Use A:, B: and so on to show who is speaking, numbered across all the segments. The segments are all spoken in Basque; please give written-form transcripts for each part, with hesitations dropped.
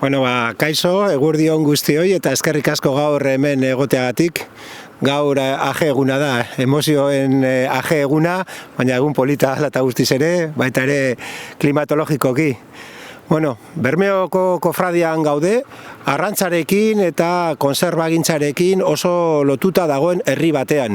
A: Bueno, kaixo, eguerdion guztioi eta eskerrik asko gaur hemen egoteagatik. Gaur aje eguna da, emozioen aje eguna, baina egun polita eta guztiz ere, baita ere klimatologikoki. Bueno, Bermeoko kofradian gaude, arrantzarekin eta konserbagintzarekin oso lotuta dagoen herri batean.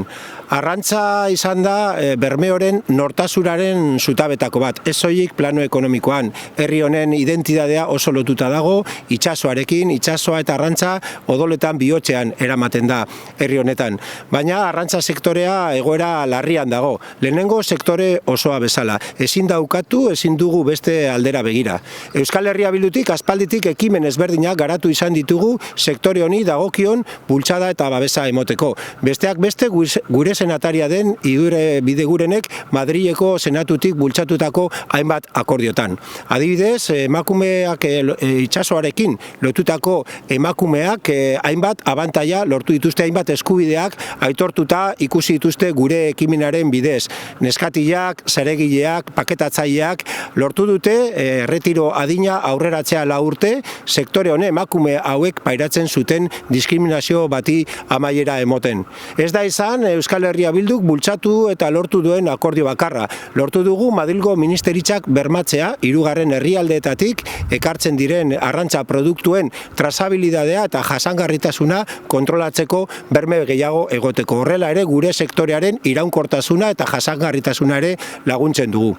A: Arrantza izan da Bermeoren nortasunaren zutabetako bat, ez soilik plano ekonomikoan. Herri honen identitatea oso lotuta dago, itsasoarekin, itsasoa eta arrantza odoletan bihotzean eramaten da herri honetan. Baina arrantza sektorea egoera larrian dago, lehenengo sektore osoa bezala. Ezin da ukatu, ezin dugu beste aldera begira. Euskal Herria Bildutik aspalditik ekimen ezberdinak garatu izan ditugu sektore honi dagokion bultzada eta babesa emoteko. Besteak beste gure senataria den Idure Bidegurenek Madrileko senatutik bultzatutako hainbat akordiotan. Adibidez, emakumeak itsasoarekin lotutako emakumeak hainbat abantaila lortu dituzte, hainbat eskubideak aitortuta ikusi dituzte gure ekimenaren bidez. Neskatilak, zeregileak, paketatzaileak lortu dute erretiro adina aurreratzea 4 urte, sektore honen emakume hauek pairatzen zuten diskriminazio bati amaiera emoten. Ez da izan Euskal Herria Bilduk bultzatu eta lortu duen akordio bakarra. Lortu dugu Madrilgo ministeritzak bermatzea 3. herrialdeetatik ekartzen diren arrantza produktuen trazabilidadea eta jasangarritasuna kontrolatzeko berme gehiago egoteko. Horrela ere gure sektorearen iraunkortasuna eta jasangarritasuna ere laguntzen dugu.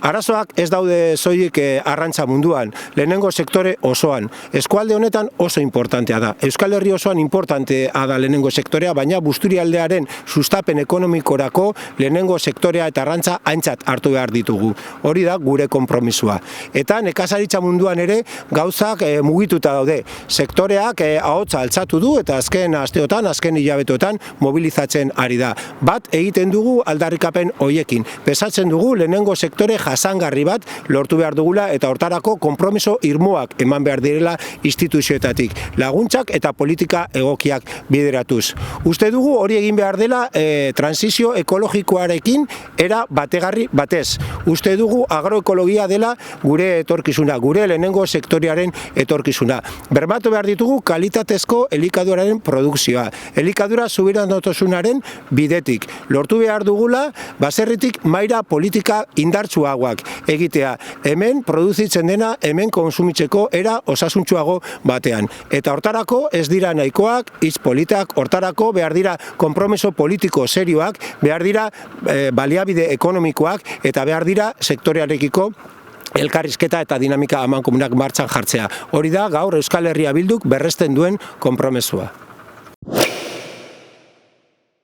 A: Arazoak ez daude soilik arrantza munduan, lehenengo sektore osoan. Eskualde honetan oso importantea da. Euskal Herri osoan importantea da lehenengo sektorea, baina Busturialdearen sustapen ekonomikorako lehenengo sektorea eta arrantza aintzat hartu behar ditugu. Hori da gure konpromisua. Eta nekazaritza munduan ere gauzak mugituta daude. Sektoreak ahotsa altzatu du eta azken asteotan, azken hilabeteotan mobilizatzen ari da. Bat egiten dugu aldarrikapen hoiekin. Pesatzen dugu lehenengo sektore jasangarri bat lortu behar dugula eta hortarako konpromiso irmoak eman behar direla instituzioetatik. Laguntzak eta politika egokiak bideratuz. Uste dugu hori egin behar dela transizio ekologikoarekin era bategarri batez. Uste dugu agroekologia dela gure etorkizuna, gure lehenengo sektoriaren etorkizuna. Bermatu behar ditugu kalitatezko elikaduraren produkzioa. Elikadura subiranotasunaren bidetik. Lortu behar dugula baserritik maila politika indartsuagoak egitea. Hemen produzitzen dena, hemen konsumitzeko era osasuntsuago batean. Eta hortarako ez dira nahikoak, hitz politak, hortarako behar dira konpromiso politiko serioak, behar dira baliabide ekonomikoak eta behar dira sektorearekiko elkarrizketa eta dinamika amankomunak martxan jartzea. Hori da gaur Euskal Herria Bilduk berresten duen konpromesua.